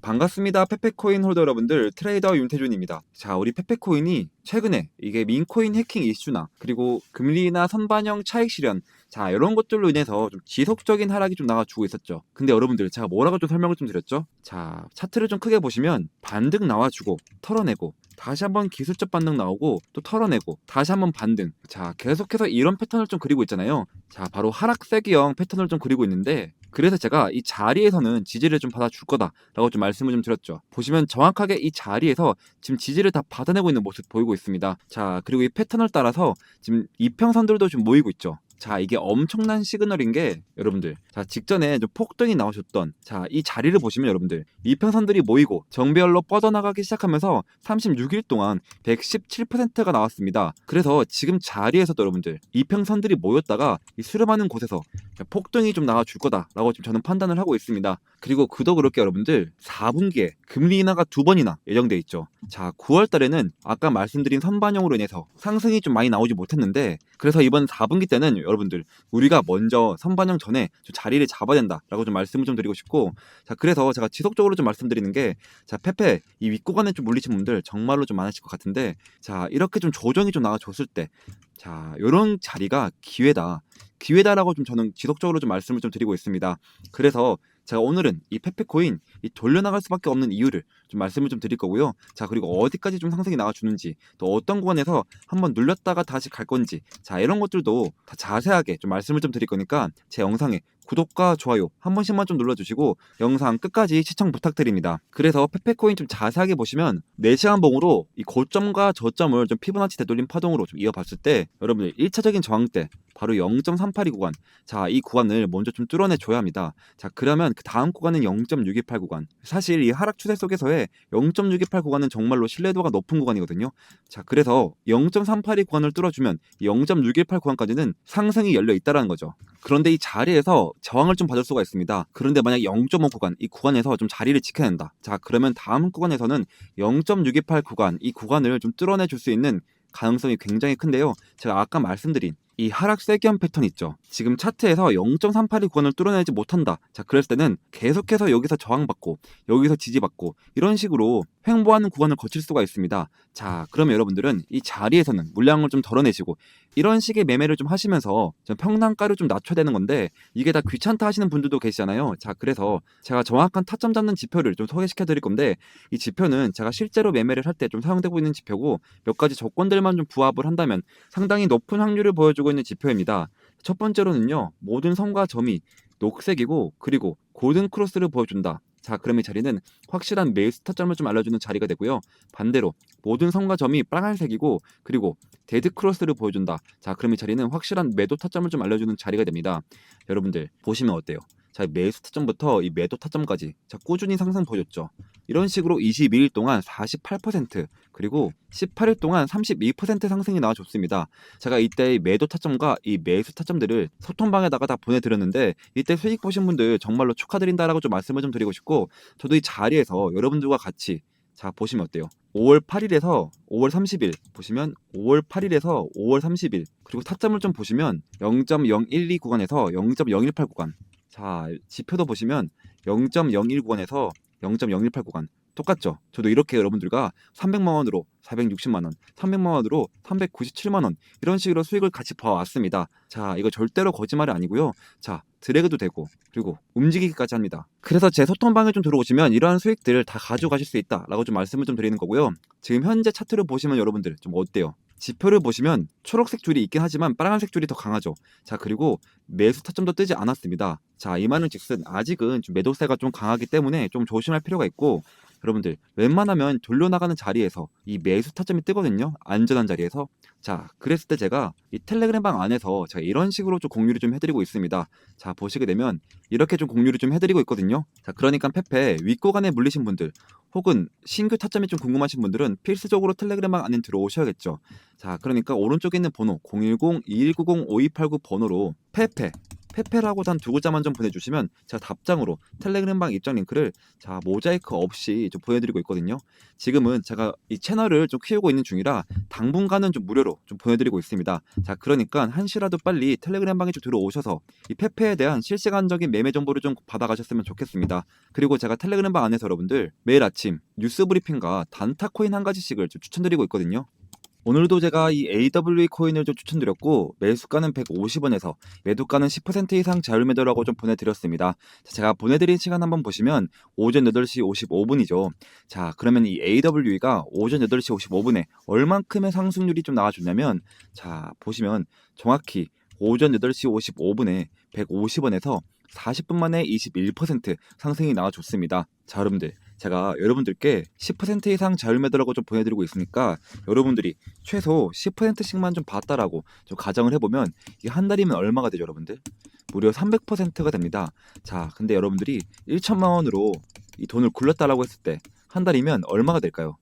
반갑습니다. 페페코인 홀더 여러분들, 트레이더 윤태준입니다. 자, 우리 페페코인이 최근에 이게 민코인 해킹 이슈나 그리고 금리나 선반영 차익 실현, 자, 이런 것들로 인해서 좀 지속적인 하락이 좀 나와주고 있었죠. 근데 여러분들, 제가 뭐라고 좀 설명을 좀 드렸죠? 자, 차트를 좀 크게 보시면 반등 나와주고 털어내고 다시 한번 기술적 반등 나오고 또 털어내고 다시 한번 반등. 자, 계속해서 이런 패턴을 좀 그리고 있잖아요. 자, 바로 하락세기형 패턴을 좀 그리고 있는데, 그래서 제가 이 자리에서는 지지를 좀 받아줄 거다라고 좀 말씀을 좀 드렸죠. 보시면 정확하게 이 자리에서 지금 지지를 다 받아내고 있는 모습 보이고 있습니다. 자, 그리고 이 패턴을 따라서 지금 이평선들도 좀 모이고 있죠. 자, 이게 엄청난 시그널인 게 여러분들, 자, 직전에 좀 폭등이 나오셨던, 자, 이 자리를 보시면 여러분들 이평선들이 모이고 정배열로 뻗어나가기 시작하면서 36일 동안 117%가 나왔습니다. 그래서 지금 자리에서도 여러분들 이평선들이 모였다가 이 수렴하는 곳에서 폭등이 좀 나와줄 거다라고 지금 저는 판단을 하고 있습니다. 그리고 그도 그렇게 여러분들 4분기에 금리 인하가 2번이나 예정돼 있죠. 자, 9월 달에는 아까 말씀드린 선반영으로 인해서 상승이 좀 많이 나오지 못했는데, 그래서 이번 4분기 때는 여러분들 우리가 먼저 선반영 전에 좀 자리를 잡아야 된다라고 좀 말씀을 좀 드리고 싶고, 자, 그래서 제가 지속적으로 좀 말씀드리는 게, 자, 페페 이 윗구간에 좀 물리신 분들 정말로 좀 많으실 것 같은데, 자, 이렇게 좀 조정이 좀 나와줬을 때, 자, 요런 자리가 기회다라고 좀 저는 지속적으로 좀 말씀을 좀 드리고 있습니다. 그래서 제가 오늘은 이 페페코인 이 돌려나갈 수밖에 없는 이유를 좀 말씀을 좀 드릴 거고요. 자, 그리고 어디까지 좀 상승이 나와주는지, 또 어떤 구간에서 한번 눌렸다가 다시 갈 건지, 자, 이런 것들도 다 자세하게 좀 말씀을 좀 드릴 거니까 제 영상에 구독과 좋아요 한 번씩만 좀 눌러주시고 영상 끝까지 시청 부탁드립니다. 그래서 페페코인 좀 자세하게 보시면 4시간 봉으로 이 고점과 저점을 좀 피보나치 되돌림 파동으로 좀 이어봤을 때, 여러분들 1차적인 저항대 바로 0.382 구간, 자, 이 구간을 먼저 좀 뚫어내 줘야 합니다. 자, 그러면 그 다음 구간은 0.628 구간. 사실 이 하락 추세 속에서의 0.628 구간은 정말로 신뢰도가 높은 구간이거든요. 자, 그래서 0.382 구간을 뚫어주면 0.618 구간까지는 상승이 열려 있다라는 거죠. 그런데 이 자리에서 저항을 좀 받을 수가 있습니다. 그런데 만약 0.5 구간, 이 구간에서 좀 자리를 지켜낸다. 자, 그러면 다음 구간에서는 0.628 구간, 이 구간을 좀 뚫어내 줄 수 있는 가능성이 굉장히 큰데요. 제가 아까 말씀드린 이 하락 세기형 패턴 있죠. 지금 차트에서 0.382 구간을 뚫어내지 못한다. 자, 그랬을 때는 계속해서 여기서 저항받고 여기서 지지받고 이런 식으로 횡보하는 구간을 거칠 수가 있습니다. 자, 그러면 여러분들은 이 자리에서는 물량을 좀 덜어내시고 이런 식의 매매를 좀 하시면서 좀 평단가를 좀 낮춰야 되는 건데, 이게 다 귀찮다 하시는 분들도 계시잖아요. 자, 그래서 제가 정확한 타점 잡는 지표를 좀 소개시켜 드릴 건데, 이 지표는 제가 실제로 매매를 할 때 좀 사용되고 있는 지표고, 몇 가지 조건들만 좀 부합을 한다면 상당히 높은 확률을 보여주고 있는 지표입니다. 첫 번째로는요, 모든 선과 점이 녹색이고 그리고 골든 크로스를 보여준다. 자, 그럼 이 자리는 확실한 매수 타점을 좀 알려주는 자리가 되고요. 반대로 모든 선과 점이 빨간색이고 그리고 데드 크로스를 보여준다. 자, 그럼 이 자리는 확실한 매도 타점을 좀 알려주는 자리가 됩니다. 여러분들 보시면 어때요? 자, 매수 타점부터 이 매도 타점까지, 자, 꾸준히 상승 보여줬죠. 이런 식으로 22일 동안 48%, 그리고 18일 동안 32% 상승이 나와줬습니다. 제가 이때 매도 타점과 이 매수 타점들을 소통방에다가 다 보내드렸는데, 이때 수익 보신 분들 정말로 축하드린다라고 좀 말씀을 좀 드리고 싶고, 저도 이 자리에서 여러분들과 같이, 자, 보시면 어때요? 5월 8일에서 5월 30일 보시면 5월 8일에서 5월 30일, 그리고 타점을 좀 보시면 0.012 구간에서 0.018 구간, 자, 지표도 보시면 0.01 구간에서 0.018 구간 똑같죠. 저도 이렇게 여러분들과 300만 원으로 460만 원, 300만 원으로 397만 원, 이런 식으로 수익을 같이 봐왔습니다. 자, 이거 절대로 거짓말이 아니고요. 자, 드래그도 되고 그리고 움직이기까지 합니다. 그래서 제 소통방에 좀 들어오시면 이러한 수익들을 다 가져가실 수 있다라고 좀 말씀을 좀 드리는 거고요. 지금 현재 차트를 보시면 여러분들 좀 어때요? 지표를 보시면 초록색 줄이 있긴 하지만 빨간색 줄이 더 강하죠. 자, 그리고 매수 타점도 뜨지 않았습니다. 자, 이 말은 즉슨 아직은 좀 매도세가 좀 강하기 때문에 좀 조심할 필요가 있고, 여러분들 웬만하면 돌려나가는 자리에서 이 매수 타점이 뜨거든요. 안전한 자리에서. 자, 그랬을 때 제가 이 텔레그램방 안에서 제가 이런 식으로 좀 공유를 좀 해드리고 있습니다. 자, 보시게 되면 이렇게 좀 공유를 좀 해드리고 있거든요. 자, 그러니까 페페 윗구간에 물리신 분들 혹은 신규 타점이 좀 궁금하신 분들은 필수적으로 텔레그램방 안에 들어오셔야겠죠. 자, 그러니까 오른쪽에 있는 번호 010-2190-5289 번호로 페페 페페라고 단 두 글자만 좀 보내주시면 제가 답장으로 텔레그램방 입장 링크를 자 모자이크 없이 좀 보내드리고 있거든요. 지금은 제가 이 채널을 좀 키우고 있는 중이라 당분간은 좀 무료로 좀 보내드리고 있습니다. 자 그러니까 한시라도 빨리 텔레그램방에 좀 들어오셔서 이 페페에 대한 실시간적인 매매 정보를 좀 받아가셨으면 좋겠습니다. 그리고 제가 텔레그램방 안에서 여러분들 매일 아침 뉴스 브리핑과 단타 코인 한 가지씩을 좀 추천드리고 있거든요. 오늘도 제가 이 AWE 코인을 좀 추천드렸고 매수가는 150원에서 매도가는 10% 이상 자율매도라고 좀 보내드렸습니다. 자, 제가 보내드린 시간 한번 보시면 오전 8시 55분이죠. 자 그러면 이 AWE가 오전 8시 55분에 얼만큼의 상승률이 좀 나와줬냐면 자 보시면 정확히 오전 8시 55분에 150원에서 40분 만에 21% 상승이 나와줬습니다. 자 여러분들 제가 여러분들께 10% 이상 자율매도라고 좀 보내드리고 있으니까 여러분들이 최소 10%씩만 좀 봤다라고 좀 가정을 해보면 이게 한 달이면 얼마가 되죠 여러분들? 무려 300%가 됩니다. 자 근데 여러분들이 1천만 원으로 이 돈을 굴렸다라고 했을 때 한 달이면 얼마가 될까요?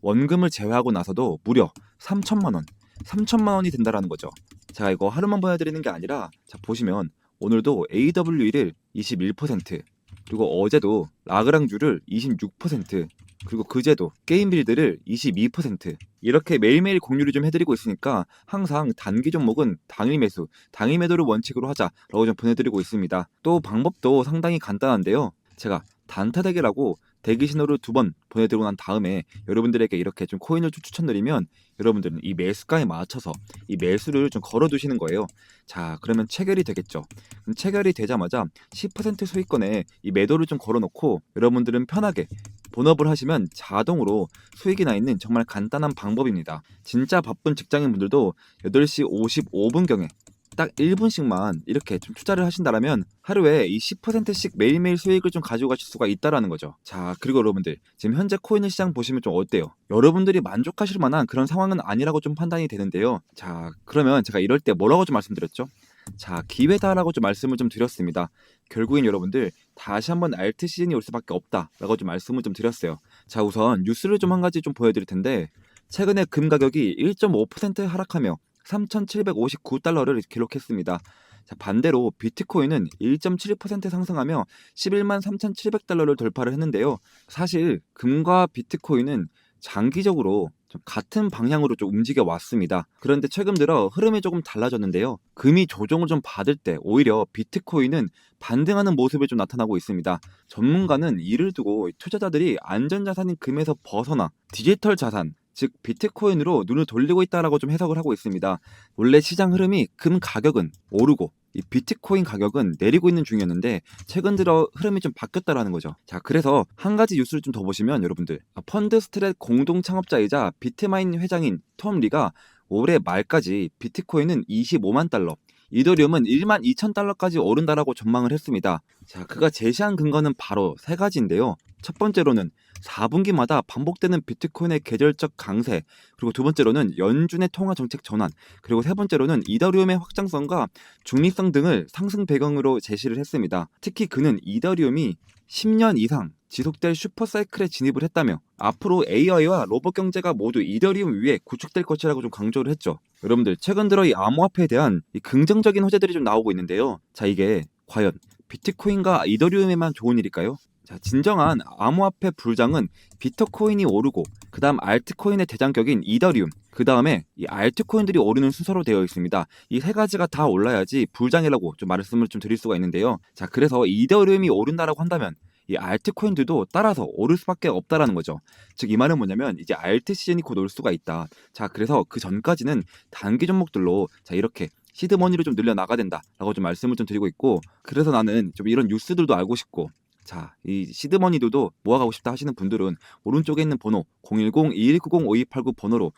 원금을 제외하고 나서도 무려 3천만 원 3천만 원이 된다라는 거죠. 제가 이거 하루만 보내드리는 게 아니라 자 보시면 오늘도 AWE를 21% 그리고 어제도 라그랑주를 26% 그리고 그제도 게임빌드를 22% 이렇게 매일매일 공유를 좀 해드리고 있으니까 항상 단기 종목은 당일 매수, 당일 매도를 원칙으로 하자라고 좀 보내드리고 있습니다. 또 방법도 상당히 간단한데요. 제가 단타 대기라고 대기 신호를 2번 보내드리고 난 다음에 여러분들에게 이렇게 좀 코인을 좀 추천드리면 여러분들은 이 매수가에 맞춰서 이 매수를 좀 걸어두시는 거예요. 자 그러면 체결이 되겠죠. 그럼 체결이 되자마자 10% 수익권에 이 매도를 좀 걸어놓고 여러분들은 편하게 본업을 하시면 자동으로 수익이 나 있는 정말 간단한 방법입니다. 진짜 바쁜 직장인분들도 8시 55분경에 딱 1분씩만 이렇게 좀 투자를 하신다라면 하루에 이 10%씩 매일매일 수익을 좀 가지고 가실 수가 있다라는 거죠. 자 그리고 여러분들 지금 현재 코인 시장 보시면 좀 어때요? 여러분들이 만족하실 만한 그런 상황은 아니라고 좀 판단이 되는데요. 자 그러면 제가 이럴 때 뭐라고 좀 말씀드렸죠? 자 기회다라고 좀 말씀을 좀 드렸습니다. 결국엔 여러분들 다시 한번 알트 시즌이 올 수밖에 없다라고 좀 말씀을 좀 드렸어요. 자 우선 뉴스를 좀 한 가지 좀 보여드릴 텐데 최근에 금 가격이 1.5% 하락하며 3,759달러를 기록했습니다. 자, 반대로 비트코인은 1.7% 상승하며 11만 3,700달러를 돌파를 했는데요. 사실 금과 비트코인은 장기적으로 좀 같은 방향으로 좀 움직여 왔습니다. 그런데 최근 들어 흐름이 조금 달라졌는데요. 금이 조정을 좀 받을 때 오히려 비트코인은 반등하는 모습이 좀 나타나고 있습니다. 전문가는 이를 두고 투자자들이 안전자산인 금에서 벗어나 디지털 자산 즉 비트코인으로 눈을 돌리고 있다라고 좀 해석을 하고 있습니다. 원래 시장 흐름이 금 가격은 오르고 이 비트코인 가격은 내리고 있는 중이었는데 최근 들어 흐름이 좀 바뀌었다라는 거죠. 자 그래서 한 가지 뉴스를 좀 더 보시면 여러분들 펀드 스트랩 공동 창업자이자 비트마인 회장인 톰 리가 올해 말까지 비트코인은 25만 달러 이더리움은 1만 2천 달러까지 오른다라고 전망을 했습니다. 자, 그가 제시한 근거는 바로 세 가지인데요. 첫 번째로는 4분기마다 반복되는 비트코인의 계절적 강세, 그리고 두 번째로는 연준의 통화 정책 전환, 그리고 세 번째로는 이더리움의 확장성과 중립성 등을 상승 배경으로 제시를 했습니다. 특히 그는 이더리움이 10년 이상 지속될 슈퍼사이클에 진입을 했다며 앞으로 AI와 로봇 경제가 모두 이더리움 위에 구축될 것이라고 좀 강조를 했죠. 여러분들 최근 들어 이 암호화폐에 대한 이 긍정적인 호재들이 좀 나오고 있는데요. 자 이게 과연 비트코인과 이더리움에만 좋은 일일까요? 자 진정한 암호화폐 불장은 비트코인이 오르고 그 다음 알트코인의 대장격인 이더리움 그 다음에 이 알트코인들이 오르는 순서로 되어 있습니다. 이 세 가지가 다 올라야지 불장이라고 좀 말씀을 좀 드릴 수가 있는데요. 자 그래서 이더리움이 오른다라고 한다면 이 알트코인들도 따라서 오를 수밖에 없다라는 거죠. 즉 이 말은 뭐냐면 이제 알트 시즌이 곧 올 수가 있다. 자 그래서 그 전까지는 단기 종목들로 자 이렇게 시드머니를 좀 늘려 나가야 된다라고 좀 말씀을 좀 드리고 있고 그래서 나는 좀 이런 뉴스들도 알고 싶고 자, 이 시드머니들도 모아가고 싶다 하시는 분들은 오른쪽에 있는 번호 010-2190-5289 번호로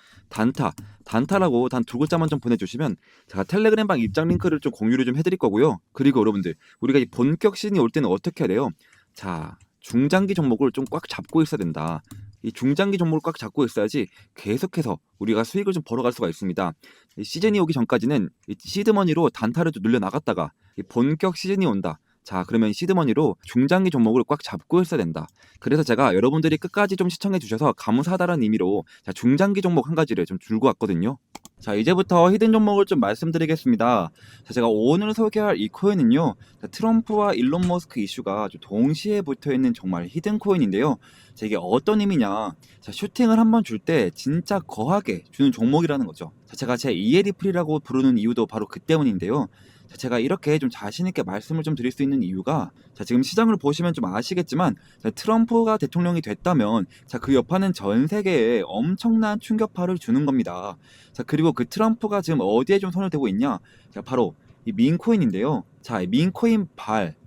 단타라고 단 두 글자만 좀 보내주시면 제가 텔레그램방 입장 링크를 좀 공유를 좀 해드릴 거고요. 그리고 여러분들 우리가 이 본격 시즌이 올 때는 어떻게 해야 돼요? 자, 중장기 종목을 좀 꽉 잡고 있어야 된다. 이 중장기 종목을 꽉 잡고 있어야지 계속해서 우리가 수익을 좀 벌어갈 수가 있습니다. 이 시즌이 오기 전까지는 이 시드머니로 단타를 좀 늘려 나갔다가 이 본격 시즌이 온다. 자 그러면 시드머니로 중장기 종목을 꽉 잡고 있어야 된다. 그래서 제가 여러분들이 끝까지 좀 시청해 주셔서 감사하다는 의미로 자, 중장기 종목 한 가지를 좀 줄고 왔거든요. 자, 이제부터 히든 종목을 좀 말씀드리겠습니다. 자, 제가 오늘 소개할 이 코인은요, 자, 트럼프와 일론 머스크 이슈가 좀 동시에 붙어 있는 정말 히든 코인인데요. 자, 이게 어떤 의미냐? 자, 슈팅을 한번 줄 때 진짜 거하게 주는 종목이라는 거죠. 자, 제가 제 이에 리플이라고 부르는 이유도 바로 그 때문인데요. 자, 제가 이렇게 좀 자신있게 말씀을 좀 드릴 수 있는 이유가, 자, 지금 시장을 보시면 좀 아시겠지만, 자, 트럼프가 대통령이 됐다면, 자, 그 여파는 전 세계에 엄청난 충격파를 주는 겁니다. 자, 그리고 그 트럼프가 지금 어디에 좀 손을 대고 있냐? 자, 바로 이 민코인인데요. 자, 이 민코인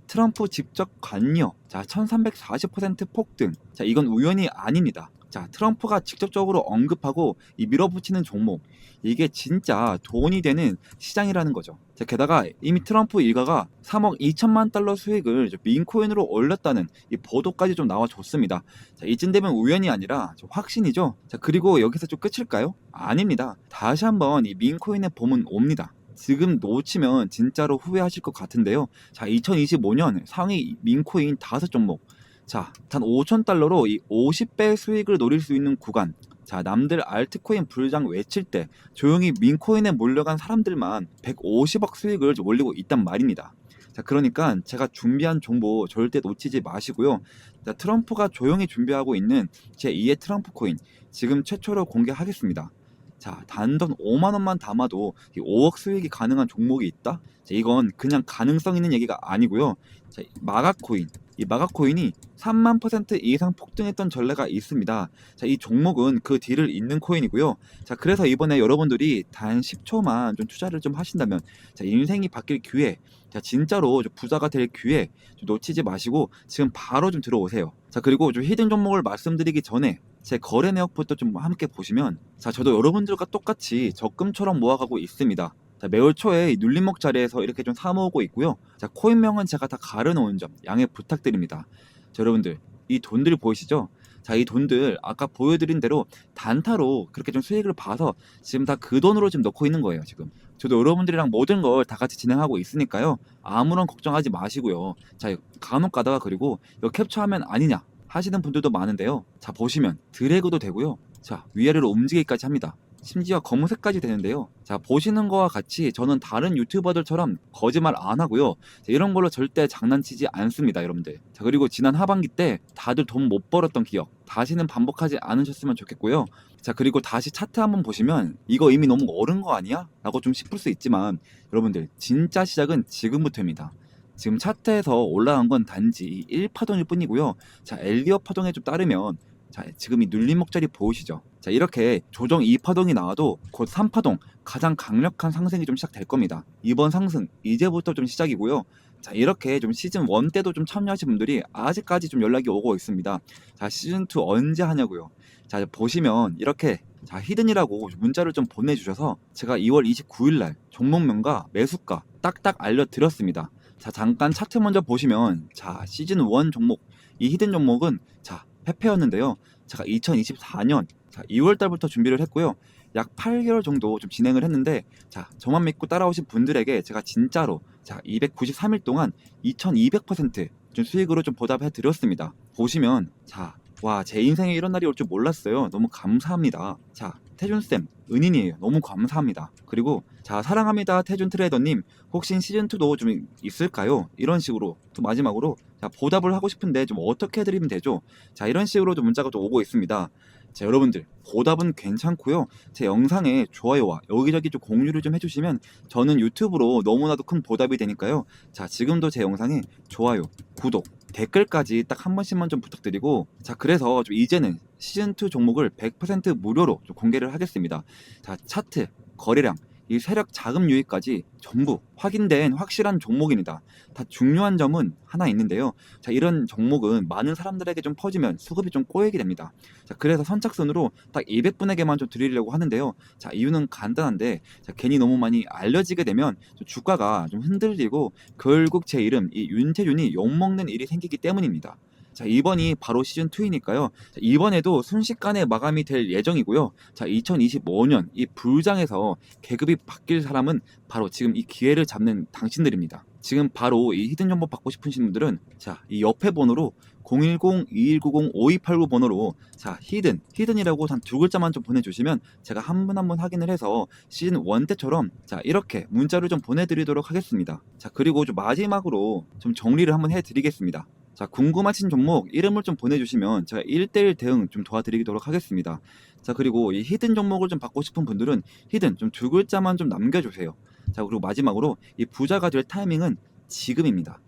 트럼프 직접 관여, 자, 1340% 폭등. 자, 이건 우연이 아닙니다. 자, 트럼프가 직접적으로 언급하고 이 밀어붙이는 종목, 이게 진짜 돈이 되는 시장이라는 거죠. 자, 게다가 이미 트럼프 일가가 3억 2천만 달러 수익을 민코인으로 올렸다는 이 보도까지 좀 나와줬습니다. 자, 이쯤 되면 우연이 아니라 좀 확신이죠. 자, 그리고 여기서 좀 끝일까요? 아닙니다. 다시 한번 이 민코인의 봄은 옵니다. 지금 놓치면 진짜로 후회하실 것 같은데요. 자, 2025년 상위 민코인 5종목. 자, 단 5,000달러로 이 50배 수익을 노릴 수 있는 구간. 자, 남들 알트코인 불장 외칠 때 조용히 민코인에 몰려간 사람들만 150억 수익을 올리고 있단 말입니다. 자, 그러니까 제가 준비한 정보 절대 놓치지 마시고요. 자, 트럼프가 조용히 준비하고 있는 제2의 트럼프 코인 지금 최초로 공개하겠습니다. 자, 단돈 5만 원만 담아도 5억 수익이 가능한 종목이 있다? 자, 이건 그냥 가능성 있는 얘기가 아니고요. 자, 마가코인, 이 마가코인이 3만 % 이상 폭등했던 전례가 있습니다. 자, 이 종목은 그 뒤를 잇는 코인이고요. 자, 그래서 이번에 여러분들이 단 10초만 좀 투자를 좀 하신다면, 자, 인생이 바뀔 기회, 자, 진짜로 좀 부자가 될 기회 좀 놓치지 마시고 지금 바로 좀 들어오세요. 자, 그리고 좀 히든 종목을 말씀드리기 전에 제 거래 내역부터 좀 함께 보시면, 자, 저도 여러분들과 똑같이 적금처럼 모아가고 있습니다. 자, 매월 초에 이 눌림목 자리에서 이렇게 좀 사모으고 있고요. 자, 코인명은 제가 다 가려놓은 점 양해 부탁드립니다. 자, 여러분들 이 돈들 보이시죠? 자, 이 돈들 아까 보여드린 대로 단타로 그렇게 좀 수익을 봐서 지금 다 그 돈으로 지금 넣고 있는 거예요. 지금 저도 여러분들이랑 모든 걸 다 같이 진행하고 있으니까요. 아무런 걱정하지 마시고요. 자, 간혹 가다가 그리고 이거 캡처하면 아니냐 하시는 분들도 많은데요. 자, 보시면 드래그도 되고요. 자, 위아래로 움직이기까지 합니다. 심지어 검은색까지 되는데요. 자, 보시는 거와 같이 저는 다른 유튜버들처럼 거짓말 안 하고요. 자, 이런 걸로 절대 장난치지 않습니다, 여러분들. 자, 그리고 지난 하반기 때 다들 돈 못 벌었던 기억 다시는 반복하지 않으셨으면 좋겠고요. 자, 그리고 다시 차트 한번 보시면 이거 이미 너무 어른 거 아니야? 라고 좀 싶을 수 있지만 여러분들 진짜 시작은 지금부터입니다. 지금 차트에서 올라간 건 단지 1파동일 뿐이고요. 자, 엘리엇 파동에 좀 따르면, 자, 지금 이 눌림목 자리 보이시죠? 자, 이렇게 조정 2파동이 나와도 곧 3파동 가장 강력한 상승이 좀 시작될 겁니다. 이번 상승 이제부터 좀 시작이고요. 자, 이렇게 좀 시즌 1 때도 좀 참여하신 분들이 아직까지 좀 연락이 오고 있습니다. 자, 시즌 2 언제 하냐고요. 자, 보시면 이렇게, 자, 히든이라고 문자를 좀 보내주셔서 제가 2월 29일날 종목명과 매수가 딱딱 알려드렸습니다. 자, 잠깐 차트 먼저 보시면, 자, 시즌 1 종목, 이 히든 종목은, 자, 페페였는데요. 제가 2024년, 자, 2월 달부터 준비를 했고요. 약 8개월 정도 좀 진행을 했는데, 자, 저만 믿고 따라오신 분들에게 제가 진짜로, 자, 293일 동안 2200%좀 수익으로 좀 보답해 드렸습니다. 보시면, 자, 와, 제 인생에 이런 날이 올 줄 몰랐어요. 너무 감사합니다. 자, 태준쌤, 은인이에요. 너무 감사합니다. 그리고, 자, 사랑합니다. 태준 트레이더님, 혹시 시즌2도 좀 있을까요? 이런 식으로, 또 마지막으로, 자, 보답을 하고 싶은데 좀 어떻게 해드리면 되죠? 자, 이런 식으로 좀 문자가 좀 오고 있습니다. 자, 여러분들, 보답은 괜찮고요. 제 영상에 좋아요와 여기저기 좀 공유를 좀 해주시면 저는 유튜브로 너무나도 큰 보답이 되니까요. 자, 지금도 제 영상에 좋아요, 구독, 댓글까지 딱 한 번씩만 좀 부탁드리고, 자, 그래서 좀 이제는 시즌2 종목을 100% 무료로 좀 공개를 하겠습니다. 자, 차트, 거래량, 이 세력 자금 유입까지 전부 확인된 확실한 종목입니다. 다 중요한 점은 하나 있는데요. 자, 이런 종목은 많은 사람들에게 좀 퍼지면 수급이 좀 꼬이게 됩니다. 자, 그래서 선착순으로 딱 200분에게만 좀 드리려고 하는데요. 자, 이유는 간단한데, 자, 괜히 너무 많이 알려지게 되면 좀 주가가 좀 흔들리고 결국 제 이름 이 윤태준이 욕먹는 일이 생기기 때문입니다. 자, 이번이 바로 시즌2이니까요. 자, 이번에도 순식간에 마감이 될 예정이고요. 자, 2025년 이 불장에서 계급이 바뀔 사람은 바로 지금 이 기회를 잡는 당신들입니다. 지금 바로 이 히든 정보 받고 싶으신 분들은, 자, 이 옆에 번호로 010-2190-5289 번호로 자 히든이라고 단 두 글자만 좀 보내주시면 제가 한 분 한 분 확인을 해서 시즌 1 때처럼 자 이렇게 문자를 좀 보내드리도록 하겠습니다. 자 그리고 좀 마지막으로 좀 정리를 한번 해드리겠습니다. 자 궁금하신 종목 이름을 좀 보내주시면 제가 1대1 대응 좀 도와드리도록 하겠습니다. 자 그리고 이 히든 종목을 좀 받고 싶은 분들은 히든 좀 두 글자만 좀 남겨주세요. 자 그리고 마지막으로 이 부자가 될 타이밍은 지금입니다.